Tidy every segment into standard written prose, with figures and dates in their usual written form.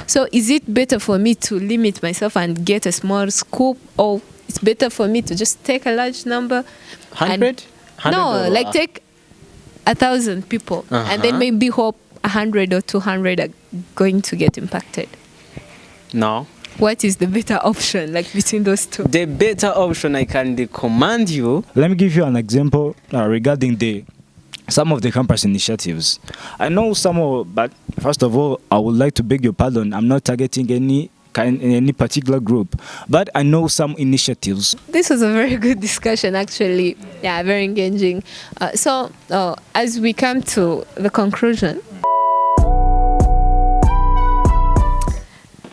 So is it better for me to limit myself and get a small scoop, or it's better for me to just take a large number? 100? No, like take 1,000 people and then maybe hope 100 or 200 are going to get impacted. No. What is the better option, like between those two? The better option I can recommend you. Let me give you an example regarding some of the campus initiatives. I know some, but first of all, I would like to beg your pardon. I'm not targeting any particular group, but I know some initiatives. This was a very good discussion, actually. Yeah, very engaging. So as we come to the conclusion.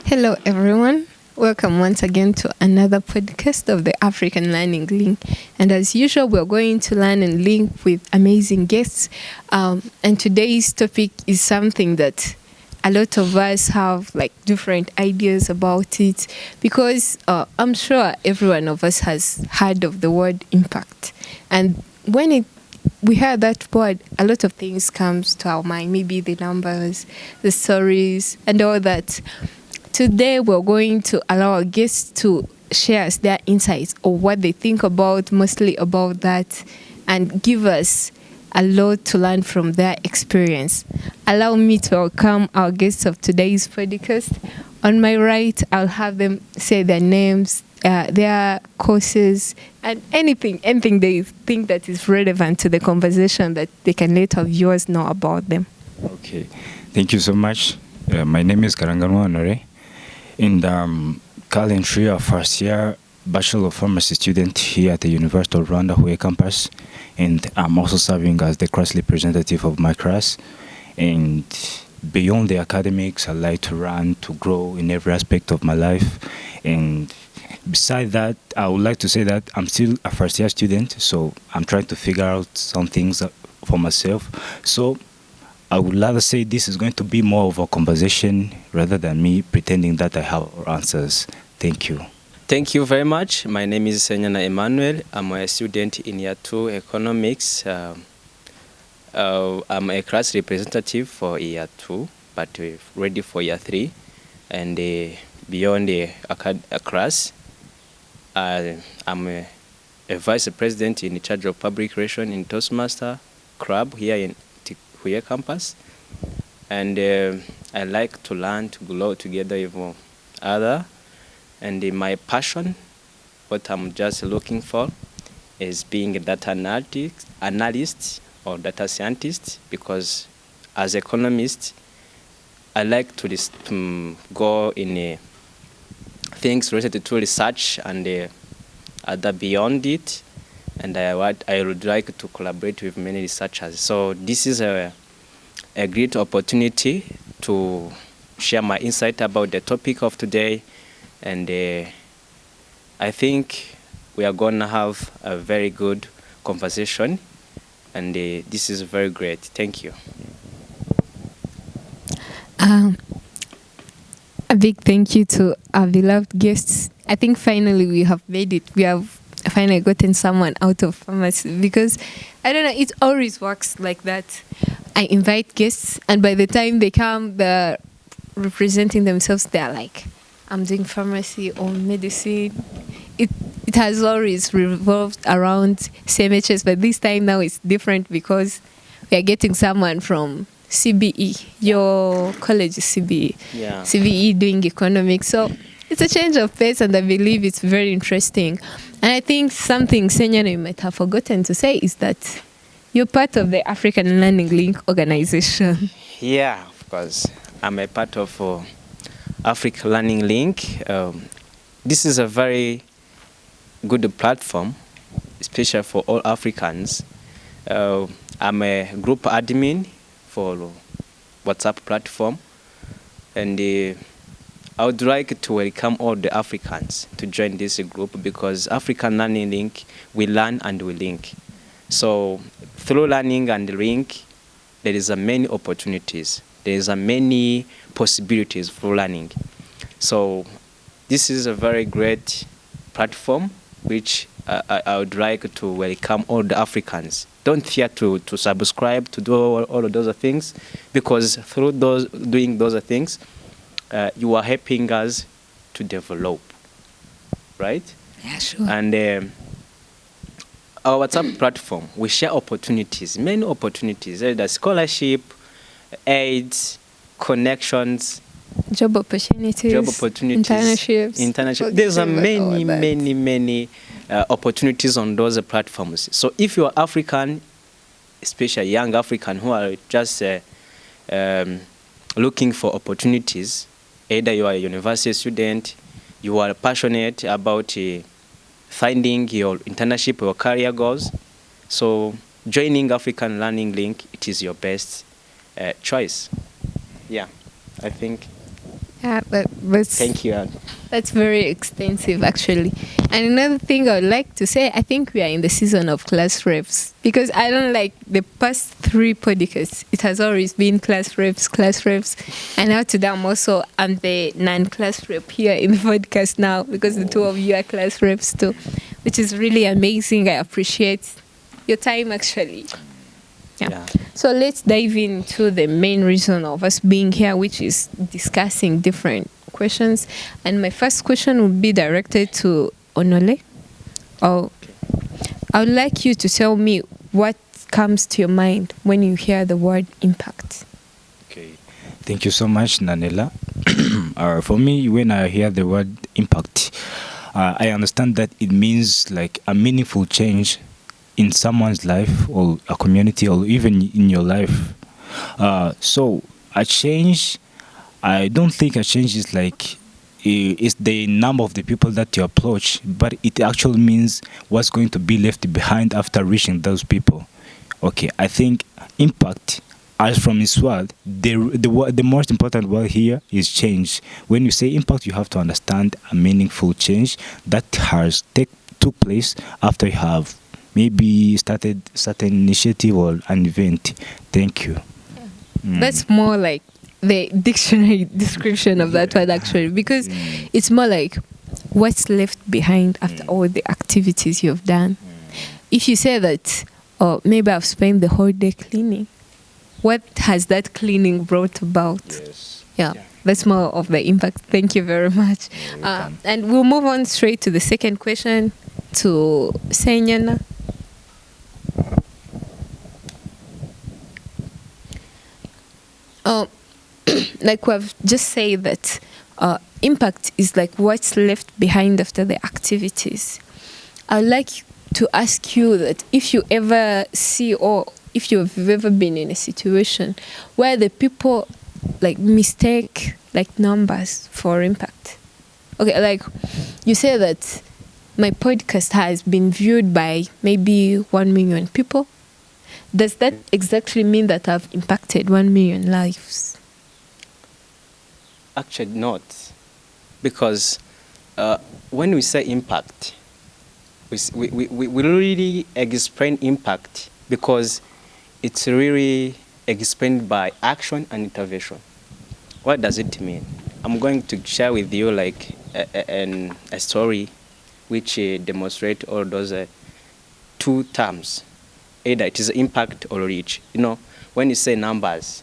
Hello, everyone. Welcome once again to another podcast of the African Learning Link. And as usual, we're going to learn and link with amazing guests. And today's topic is something that a lot of us have like different ideas about it, because I'm sure every one of us has heard of the word impact. And when we hear that word, a lot of things comes to our mind, maybe the numbers, the stories, and all that. Today, we're going to allow our guests to share us their insights or what they think about, mostly about that, and give us a lot to learn from their experience. Allow me to welcome our guests of today's podcast. On my right, I'll have them say their names, their courses, and anything they think that is relevant to the conversation that they can let our viewers know about them. Okay, thank you so much. My name is Karanganwa Honore. And currently a first year Bachelor of Pharmacy student here at the University of Rwanda Huye campus, and I'm also serving as the class representative of my class. And beyond the academics, I like to run, to grow in every aspect of my life. And beside that, I would like to say that I'm still a first year student, so I'm trying to figure out some things for myself. So I would rather say this is going to be more of a conversation rather than me pretending that I have answers. Thank you. Thank you very much. My name is Senyana Emmanuel. I'm a student in Year 2 Economics. I'm a class representative for Year 2, but ready for Year 3. And beyond the class, I'm a vice president in charge of public relations in Toastmaster Club here in Huye campus, and I like to learn, to grow together with other. And my passion, what I'm just looking for, is being a data analyst or data scientist, because as economist, I like to go in things related to research and other beyond it. And I would like to collaborate with many researchers. So this is a great opportunity to share my insight about the topic of today. And I think we are going to have a very good conversation. And this is very great. Thank you. A big thank you to our beloved guests. I think finally we have made it. We have finally gotten someone out of pharmacy, because I don't know, it always works like that. I invite guests, and by the time they come, they're representing themselves. They're like, I'm doing pharmacy or medicine. It has always revolved around CMHS, but this time now it's different because we are getting someone from CBE. Your college is CBE. Yeah. CBE doing economics. So it's a change of pace, and I believe it's very interesting. And I think something Senyana you might have forgotten to say is that you're part of the African Learning Link organization. Yeah, of course. I'm a part of African Learning Link. This is a very good platform, especially for all Africans. I'm a group admin for WhatsApp platform, and I would like to welcome all the Africans to join this group, because African Learning Link, we learn and we link. So through learning and link, there is many opportunities. There is many possibilities for learning. So this is a very great platform, which I would like to welcome all the Africans. Don't fear to subscribe, to do all of those things, because through doing those things, you are helping us to develop, right? Yeah, sure. And our WhatsApp platform, we share opportunities, many opportunities, either scholarship, aids, connections, Job opportunities, internships. There's a All that. many opportunities on those platforms. So if you are African, especially young African who are just looking for opportunities, either you are a university student, you are passionate about finding your internship or career goals, so joining African Learning Link, it is your best choice. Yeah, I think. Yeah, that's Thank you, Anne. That's very extensive, actually. And another thing I would like to say, I think we are in the season of class reps, because I don't like the past 3 podcasts. It has always been class reps, and now today I'm the non-class rep here in the podcast now, because the 2 of you are class reps too, which is really amazing. I appreciate your time, actually. Yeah. So let's dive into the main reason of us being here, which is discussing different questions. And my first question would be directed to Onole. I would like you to tell me what comes to your mind when you hear the word impact. Okay. Thank you so much, Nanela. For me, when I hear the word impact, I understand that it means like a meaningful change in someone's life or a community or even in your life. So a change, I don't think a change is like is the number of the people that you approach, but it actually means what's going to be left behind after reaching those people. Okay, I think impact, as from its word, the most important word here is change. When you say impact, you have to understand a meaningful change that has took place after you have maybe started certain initiative or an event. Thank you. That's more like the dictionary description of that word, actually, because it's more like what's left behind after all the activities you've done. If you say that, oh, maybe I've spent the whole day cleaning, what has that cleaning brought about? Yes. Yeah. That's more of the impact. Thank you very much. And we'll move on straight to the second question to Senyana. Like we've just said that impact is like what's left behind after the activities. I'd like to ask you that if you ever see or if you've ever been in a situation where the people like mistake like numbers for impact. Okay, like you say that my podcast has been viewed by maybe 1 million people. Does that exactly mean that I've impacted 1 million lives? Actually not, because when we say impact, we really explain impact because it's really explained by action and intervention. What does it mean? I'm going to share with you like a story which demonstrate all those 2 terms. Either it is impact or reach. You know, when you say numbers,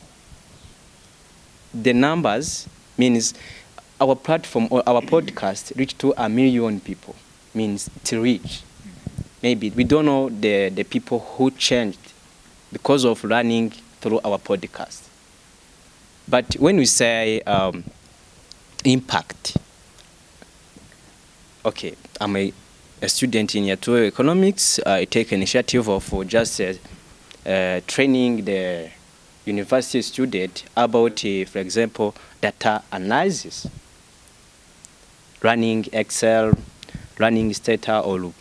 the numbers means our platform or our podcast reached to 1 million people, means to reach. Maybe we don't know the people who changed because of running through our podcast. But when we say impact, okay, I'm a student in year 2 economics. I take initiative of just training the university student about, for example, data analysis, running Excel, running Stata or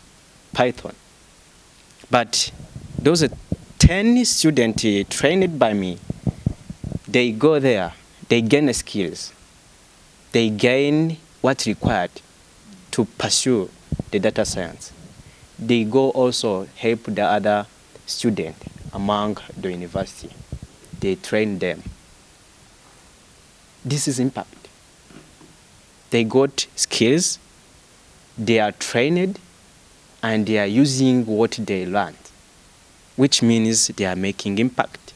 Python. But those are 10 students trained by me. They go there, they gain the skills, they gain what's required to pursue the data science. They go also help the other student among the university. They train them. This is impact. They got skills, they are trained, and they are using what they learned, which means they are making impact.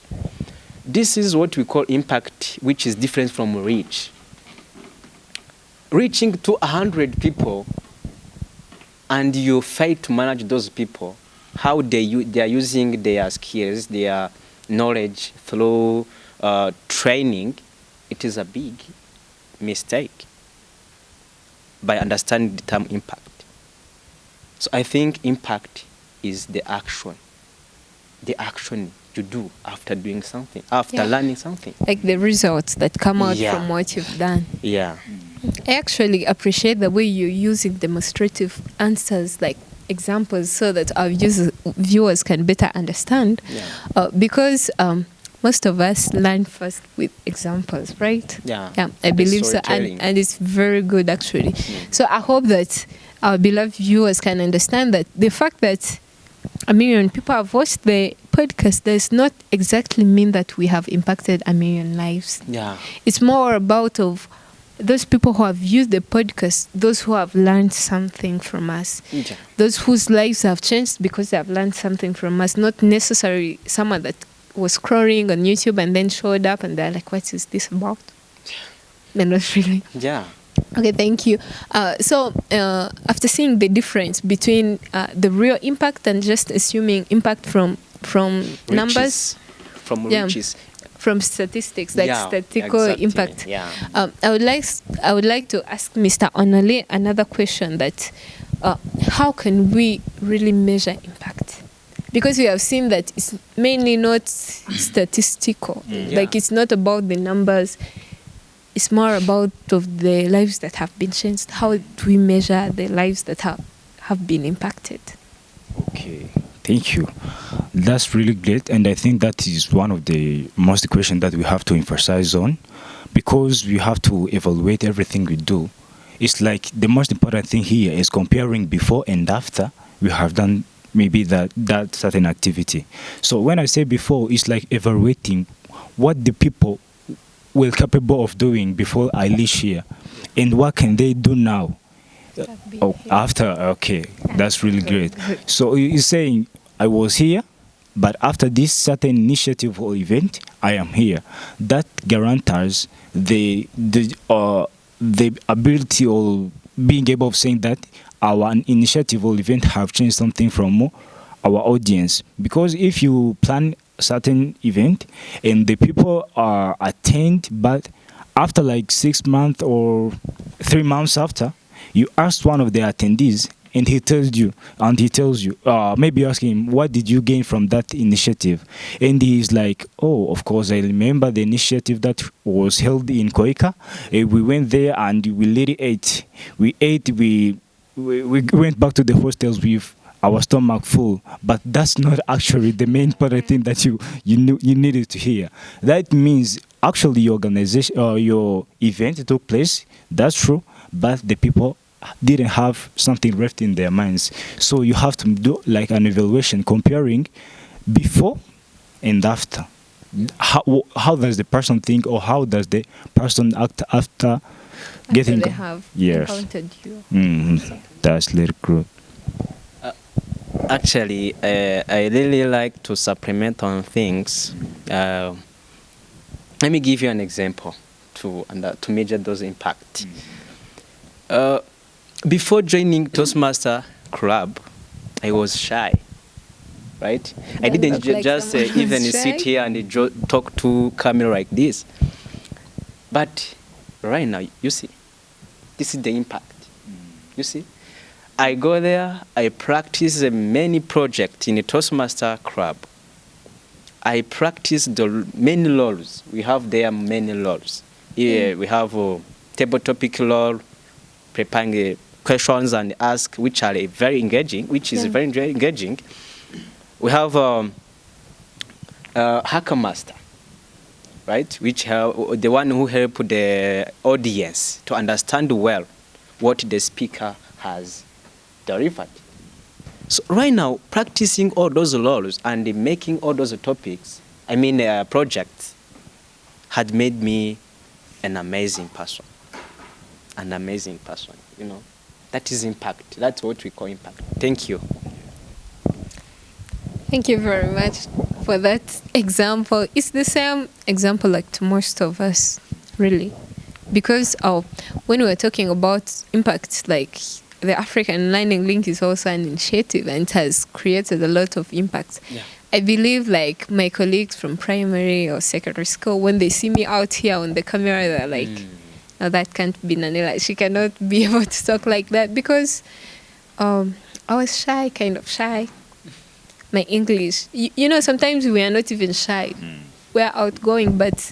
This is what we call impact, which is different from reach. reaching to 100 people, and you fail to manage those people, how they are using their skills, their knowledge through training, it is a big mistake by understanding the term impact. So I think impact is the action you do after doing something, after learning something. Like the results that come out from what you've done. Yeah. I actually appreciate the way you're using demonstrative answers, like examples, so that our viewers can better understand. Because most of us learn first with examples, right? Yeah. I believe so. And it's very good, actually. So I hope that our beloved viewers can understand that the fact that 1 million people have watched the podcast does not exactly mean that we have impacted 1 million lives. Yeah. It's more about of those people who have used the podcast, those who have learned something from us, those whose lives have changed because they have learned something from us, not necessarily someone that was scrolling on YouTube and then showed up and they're like, what is this about? They're not really. Yeah. Okay, thank you. So after seeing the difference between the real impact and just assuming impact from numbers, from riches, from statistics, like statistical impact. Yeah. I would like to ask Mr. Onale another question, that how can we really measure impact? Because we have seen that it's mainly not statistical. Like, it's not about the numbers. It's more about of the lives that have been changed. How do we measure the lives that have been impacted? Okay, thank you. That's really great, and I think that is one of the most questions that we have to emphasize on, because we have to evaluate everything we do. It's like the most important thing here is comparing before and after we have done maybe that certain activity. So when I say before, it's like evaluating what the people were capable of doing before I reach here, and what can they do now after. Okay, that's really great. So you're saying I was here, but after this certain initiative or event, I am here. That guarantees the ability or being able of saying that our initiative or event have changed something from our audience. Because if you plan certain event and the people are attend, but after like 6 months or 3 months after, you ask one of the attendees and he tells you, maybe ask him, what did you gain from that initiative? And he's like, oh, of course, I remember the initiative that was held in Koika. We went there and we literally ate. We went back to the hostels with our stomach full, but that's not actually the main important thing that you needed to hear. That means actually your organization or your event took place, that's true, but the people didn't have something left in their minds. So you have to do like an evaluation comparing before and after. How does the person think, or how does the person act after getting they have encountered you? That's little good. Actually, I really like to supplement on things. Let me give you an example to measure those impact. Before joining Toastmaster Club, I was shy, right? I didn't just even sit here and talk to camera like this. But right now, you see, this is the impact. You see? I go there, I practice many projects in a Toastmaster Club. I practice the many roles. We have there many roles. Here we have a table topic role, preparing questions and ask, which are very engaging, very engaging. We have Hacker Master, right? Which the one who help the audience to understand well what the speaker has delivered. So right now, practicing all those roles and making all those topics, projects, had made me an amazing person. An amazing person, you know. That is impact. That's what we call impact. Thank you. Thank you very much for that example. It's the same example like to most of us, really. because when we're talking about impact, like the African Learning Link is also an initiative and it has created a lot of impact. Yeah. I believe like my colleagues from primary or secondary school, when they see me out here on the camera, they're like, no, that can't be Nanela. She cannot be able to talk like that because I was shy, kind of shy. My English, you know, sometimes we are not even shy. We're outgoing, but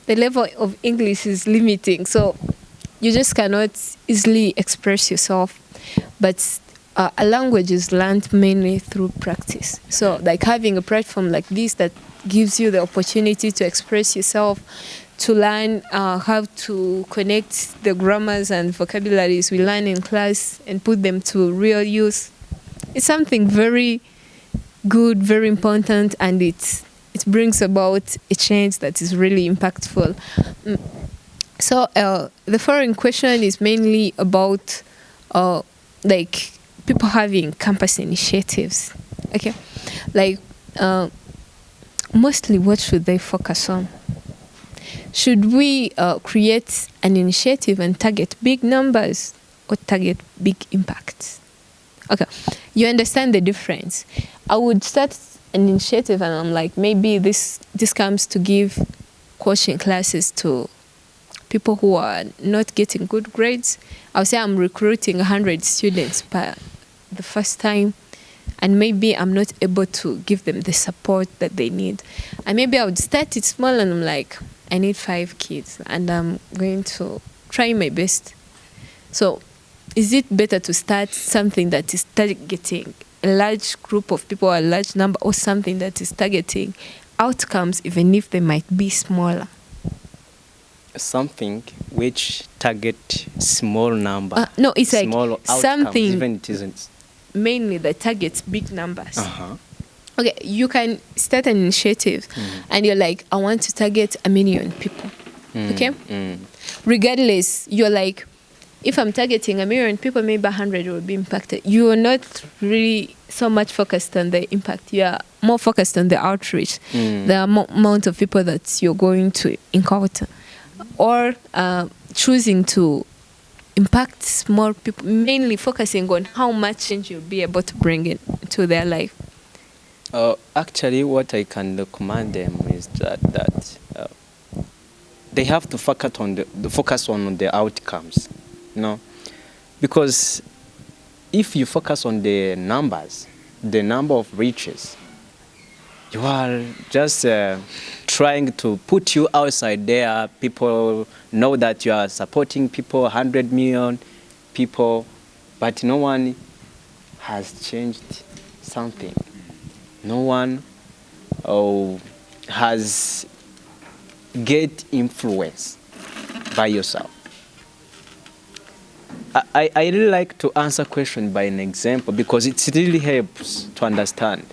the level of English is limiting. So you just cannot easily express yourself. But a language is learned mainly through practice. So like having a platform like this that gives you the opportunity to express yourself, to learn how to connect the grammars and vocabularies we learn in class and put them to real use. It's something very good, very important, and it brings about a change that is really impactful. So the following question is mainly about like people having campus initiatives. Okay, like mostly what should they focus on? Should we create an initiative and target big numbers or target big impacts? Okay, you understand the difference. I would start an initiative and I'm like, maybe this comes to give coaching classes to people who are not getting good grades. I'll say I'm recruiting 100 students per the first time, and maybe I'm not able to give them the support that they need. And maybe I would start it small and I'm like, I need 5 kids and I'm going to try my best. So is it better to start something that is targeting a large group of people, a large number, or something that is targeting outcomes even if they might be smaller? Something which target small number. No, it's like small outcomes, something even it isn't. Mainly that targets big numbers. Uh-huh. Okay, you can start an initiative and you're like, I want to target 1 million people. Okay? Regardless, you're like, if I'm targeting 1 million people, maybe 100 will be impacted. You are not really so much focused on the impact. You are more focused on the outreach, the amount of people that you're going to encounter. Or choosing to impact small people, mainly focusing on how much change you'll be able to bring into their life. Actually, what I can recommend them is that they have to focus on the outcomes, you know, because if you focus on the numbers, the number of reaches, you are just trying to put you outside there. People know that you are supporting people, 100 million people, but no one has changed something. No one has get influence by yourself. I really like to answer question by an example because it really helps to understand.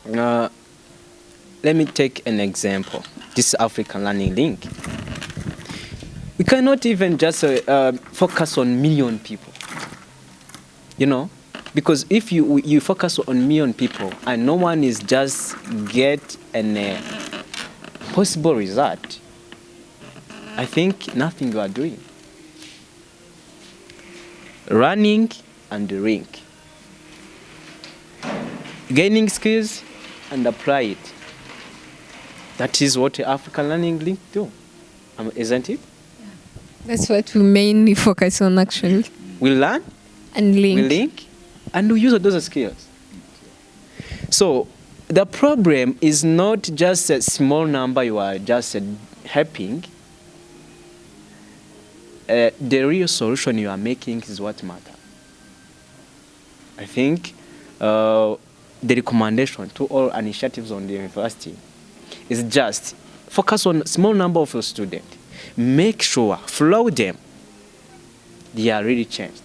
Let me take an example. This African Learning Link. We cannot even just focus on million people, you know, because if you focus on million people and no one is just get a possible result, I think nothing you are doing. Running and the rink. Gaining skills and apply it. That is what the African Learning Link do, isn't it? That's what we mainly focus on, actually. We learn and link. We link and we use those skills. So the problem is not just a small number you are just helping. The real solution you are making is what matters. I think the recommendation to all initiatives on the university is just focus on small number of your students. Make sure, flow them. They are really changed.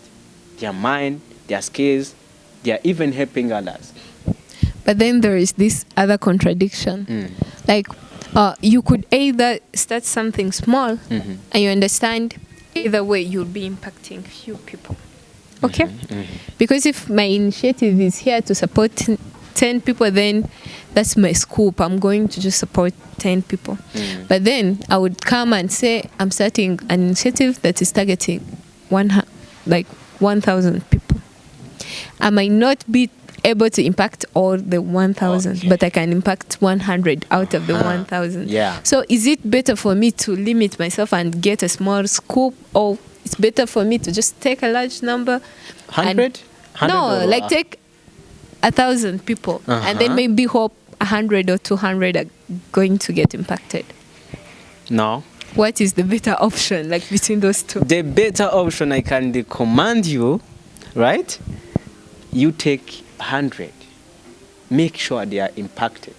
Their mind, their skills, they are even helping others. But then there is this other contradiction. Like, you could either start something small and you understand either way you'll be impacting few people. Okay? Because if my initiative is here to support 10 people, then that's my scope. I'm going to just support 10 people. But then I would come and say, I'm starting an initiative that is targeting 1,000 people. I might not be able to impact all the 1,000, but I can impact 100 out of the 1,000. Yeah. So is it better for me to limit myself and get a small scope, or it's better for me to just take a large number? 100? No, like take 1,000 people and then maybe hope 100 or 200 are going to get impacted. No. What is the better option, like between those two? The better option, I can recommend you, right? You take 100. Make sure they are impacted.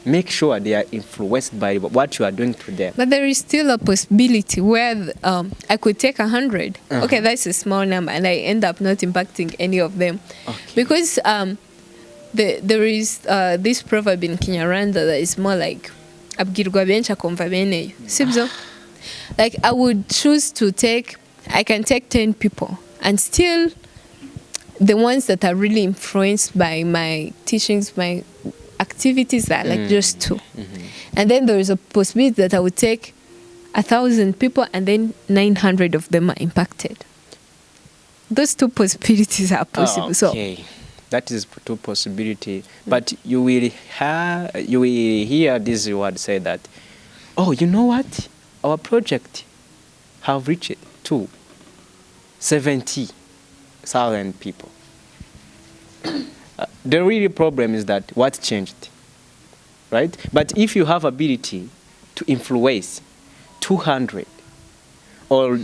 Make sure they are influenced by what you are doing to them. But there is still a possibility where I could take 100. Okay, that's a small number, and I end up not impacting any of them. Because there is this proverb in Kinyarwanda that is more like abwirwa benshi akumva beneyo. Sibyo? Like I would choose to I can take 10 people, and still the ones that are really influenced by my teachings, my activities are like just 2. And then there is a possibility that I would take 1,000 people and then 900 of them are impacted. Those 2 possibilities are possible. Okay. That is 2 possibility. But you will hear this word say that, oh, you know what? Our project have reached to 70,000 people. The real problem is that what changed, right? But if you have ability to influence 200, or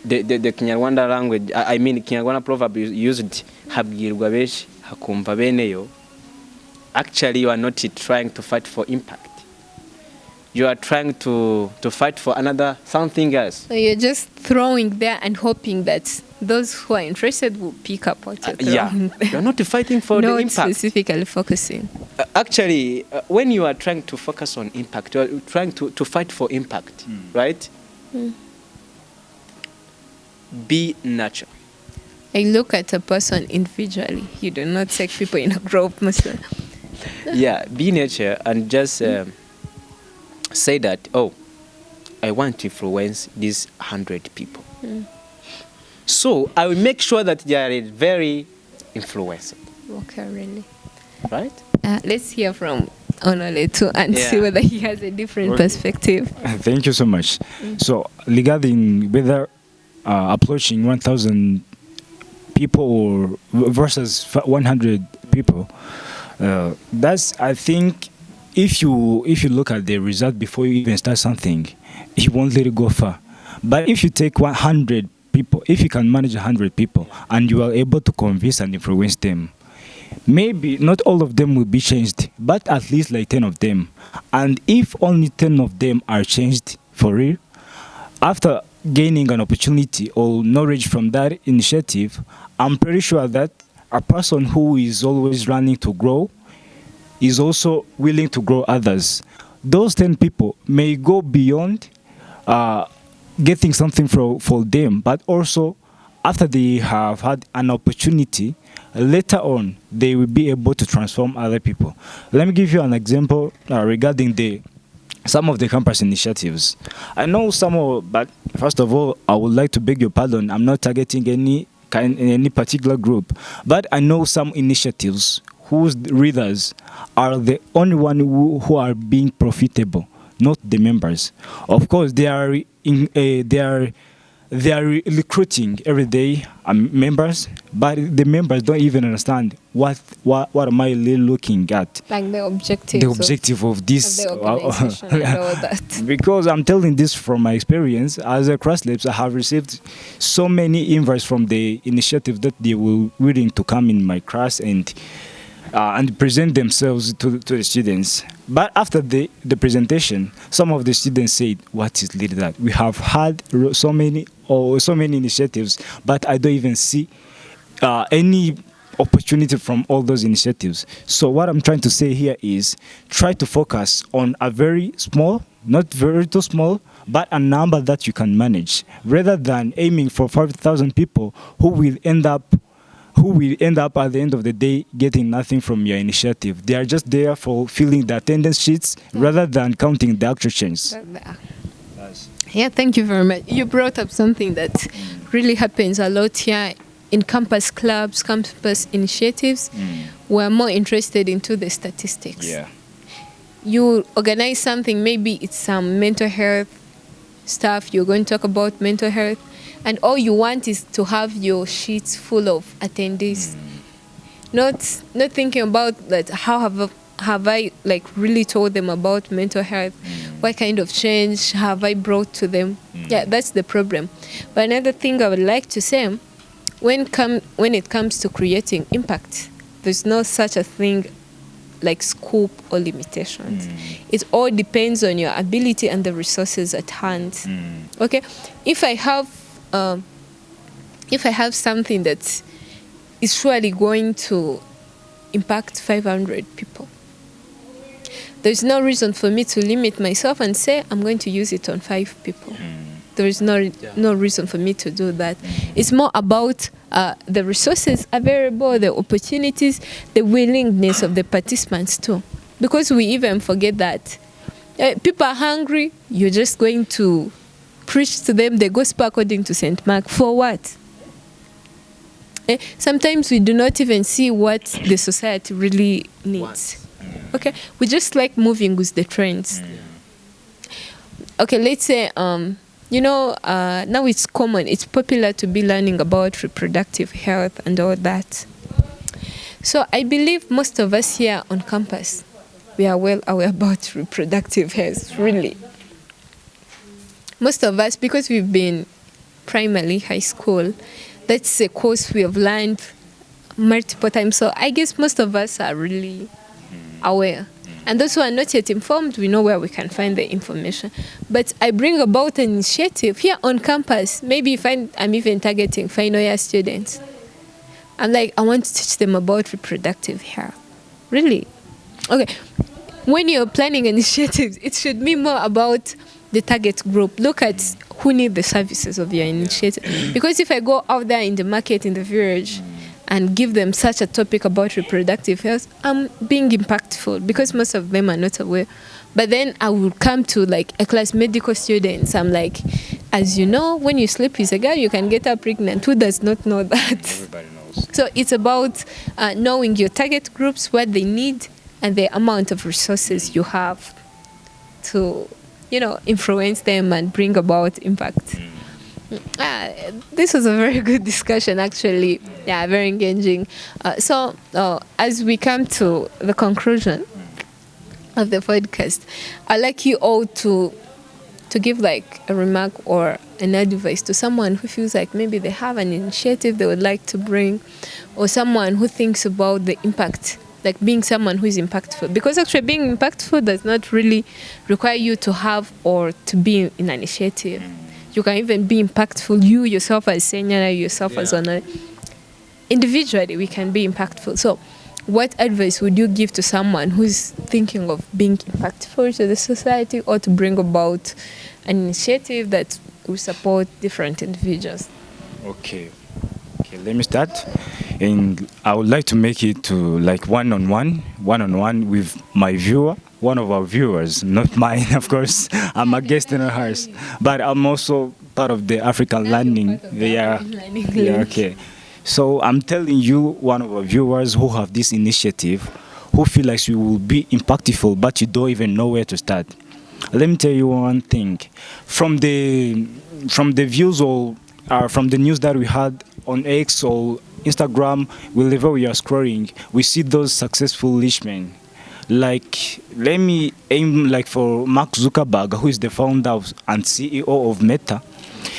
the Kinyarwanda language, I mean Kinyarwanda proverb used habwirwa benshi hakumva beneyo. Actually, you are not trying to fight for impact. You are trying to fight for another something else. So you're just throwing there and hoping that those who are interested will pick up what you're throwing there. You're not fighting for the impact. Not specifically focusing. Actually, when you are trying to focus on impact, you are trying to fight for impact, right? Be natural. I look at a person individually. You do not take people in a group, Muslim. Yeah, be nature and just say that, oh, I want to influence these 100 people. So I will make sure that they are very influencing. Okay, really. Right? Let's hear from Onole too and see whether he has a different perspective. Thank you so much. So regarding whether approaching 1,000 people or versus 100 people, that's, I think, if you look at the result before you even start something, you won't let it go far. But if you take 100 people, if you can manage 100 people and you are able to convince and influence them, maybe not all of them will be changed, but at least like 10 of them. And if only 10 of them are changed for real, after gaining an opportunity or knowledge from that initiative, I'm pretty sure that a person who is always running to grow is also willing to grow others. Those 10 people may go beyond getting something for them, but also after they have had an opportunity, later on they will be able to transform other people. Let me give you an example regarding some of the campus initiatives. I know some, but first of all, I would like to beg your pardon. I'm not targeting any particular group, but I know some initiatives whose readers are the only one who are being profitable, not the members. Of course, they are recruiting every day members, but the members don't even understand what am I really looking at. Like the objective of this of the organization and all that. Because I'm telling this from my experience as a CrossLabs, I have received so many invites from the initiative that they were willing to come in my class and present themselves to the students. But after the presentation, some of the students said, what is really that? We have had so many initiatives, but I don't even see any opportunity from all those initiatives. So what I'm trying to say here is try to focus on a very small, not very too small, but a number that you can manage, rather than aiming for 5,000 people who will end up who will end up at the end of the day getting nothing from your initiative. They are just there for filling the attendance sheets rather than counting the actual change. Yeah, thank you very much. You brought up something that really happens a lot here in campus clubs, campus initiatives. We're more interested into the statistics. Yeah. You organize something, maybe it's some mental health stuff, you're going to talk about mental health, and all you want is to have your sheets full of attendees. Not thinking about that, how have I like really told them about mental health? What kind of change have I brought to them? Yeah, that's the problem. But another thing I would like to say, when it comes to creating impact, there's no such a thing like scope or limitations. It all depends on your ability and the resources at hand. Okay, if I have something that is surely going to impact 500 people, there's no reason for me to limit myself and say I'm going to use it on 5 people. There is no reason for me to do that. It's more about the resources available, the opportunities, the willingness of the participants too. Because we even forget that people are hungry, you're just going to preach to them the gospel according to St. Mark. For what? Sometimes we do not even see what the society really needs. Okay, we just like moving with the trends. Okay, let's say now it's common, it's popular to be learning about reproductive health and all that. So I believe most of us here on campus, we are well aware about reproductive health, really. Most of us, because we've been primarily high school, that's a course we have learned multiple times. So I guess most of us are really aware. And those who are not yet informed, we know where we can find the information. But I bring about an initiative here on campus. Maybe if I'm even targeting final year students. I'm like, I want to teach them about reproductive health. Really? Okay. When you're planning initiatives, it should be more about the target group. Look at who need the services of your initiative. Because if I go out there in the market, in the village, and give them such a topic about reproductive health, I'm being impactful because most of them are not aware. But then I will come to like a class medical students. I'm like, as you know, when you sleep with a girl, you can get her pregnant. Who does not know that? Everybody knows. So it's about knowing your target groups, what they need, and the amount of resources you have to, influence them and bring about impact. This was a very good discussion, actually. Yeah, very engaging. So as we come to the conclusion of the podcast, I'd like you all to give like a remark or an advice to someone who feels like maybe they have an initiative they would like to bring, or someone who thinks about the impact, like being someone who is impactful. Because actually being impactful does not really require you to have or to be in an initiative. You can even be impactful, you yourself as senior, yourself as honor. Individually, we can be impactful. So what advice would you give to someone who's thinking of being impactful to the society or to bring about an initiative that will support different individuals? Okay, let me start. And I would like to make it to like one-on-one with my viewer. One of our viewers, not mine, of course. I'm a guest in hers, but I'm also part of the African Learning. Yeah, okay. So I'm telling you, one of our viewers who have this initiative, who feel like you will be impactful, but you don't even know where to start. Let me tell you one thing. From the views or from the news that we had on X or Instagram, wherever we are scrolling, we see those successful rich men. Like, let me aim like for Mark Zuckerberg, who is the founder and CEO of Meta.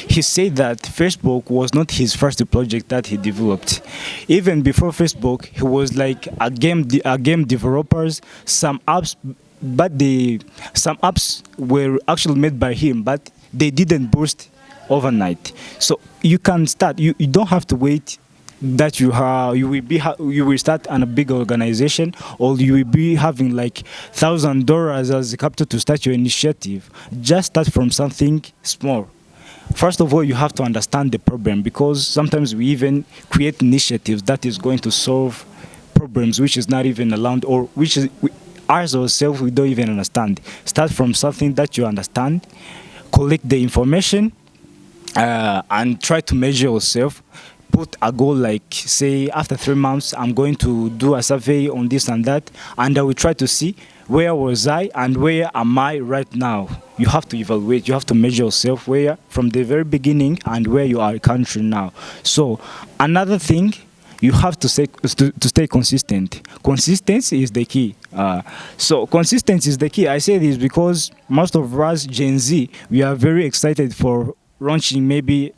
He said that Facebook was not his first project that he developed. Even before Facebook, he was like a game developers. Some apps were actually made by him, but they didn't boost overnight. So you can start. You don't have to wait that you will start a big organization, or you will be having like $1,000 as a capital to start your initiative. Just start from something small. First of all, you have to understand the problem, because sometimes we even create initiatives that is going to solve problems which is not even allowed, or which is ours ourselves we don't even understand. Start from something that you understand, collect the information, and try to measure yourself. Put a goal, like say after 3 months I'm going to do a survey on this and that, and I will try to see where was I and where am I right now. You have to evaluate, you have to measure yourself where from the very beginning and where you are currently now. So another thing, you have to stay consistent. Consistency is the key. So consistency is the key. I say this because most of us Gen Z, we are very excited for launching maybe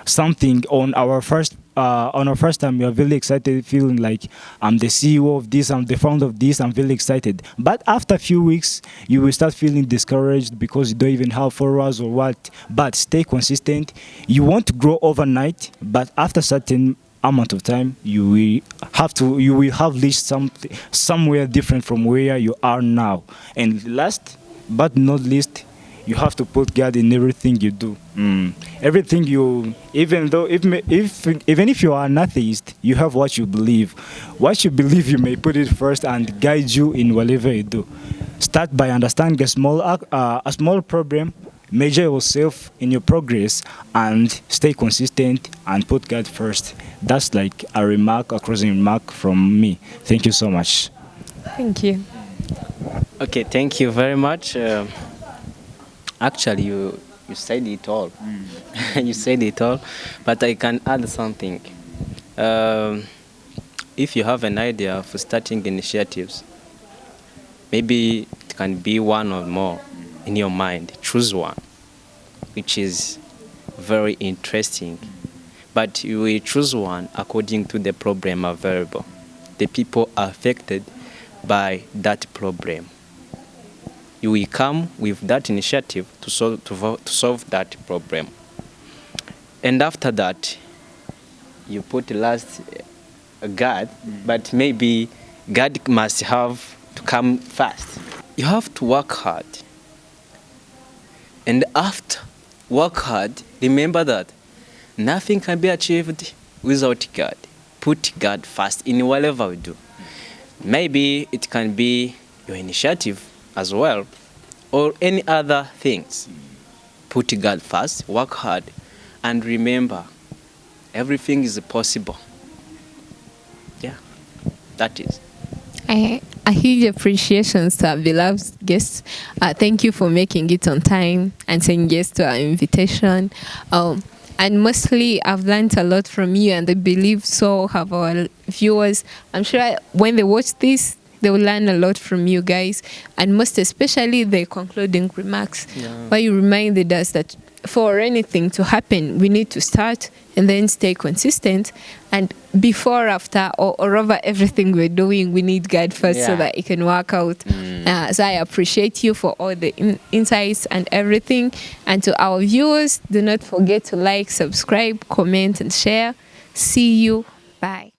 something on our first time. We are very excited, feeling like I'm the CEO of this, I'm the founder of this, I'm very excited. But after a few weeks you will start feeling discouraged because you don't even have followers or what. But stay consistent. You want to grow overnight, but after certain amount of time you will have reached somewhere different from where you are now. And last but not least, you have to put God in everything you do. Everything you, even if you are an atheist, you have what you believe. What you believe, you may put it first and guide you in whatever you do. Start by understanding a small problem, measure yourself in your progress, and stay consistent and put God first. That's like a closing remark from me. Thank you so much. Thank you. Okay, thank you very much. Actually, you said it all. You said it all, but I can add something. If you have an idea for starting initiatives, maybe it can be one or more in your mind. Choose one, which is very interesting. But you will choose one according to the problem available, the people affected by that problem. You will come with that initiative to solve that problem. And after that, you put last God, but maybe God must have to come first. You have to work hard. And after work hard, remember that nothing can be achieved without God. Put God first in whatever we do. Maybe it can be your initiative as well, or any other things. Put God first, work hard, and remember, everything is possible. Yeah, that is. A huge appreciation to our beloved guests. Thank you for making it on time and saying yes to our invitation. And mostly, I've learned a lot from you, and I believe so have our viewers. I'm sure when they watch this, they will learn a lot from you guys, and most especially the concluding remarks, where you reminded us that for anything to happen, we need to start and then stay consistent. And before, after, or over everything we're doing, we need God first so that it can work out. So I appreciate you for all the insights and everything. And to our viewers, do not forget to like, subscribe, comment, and share. See you. Bye.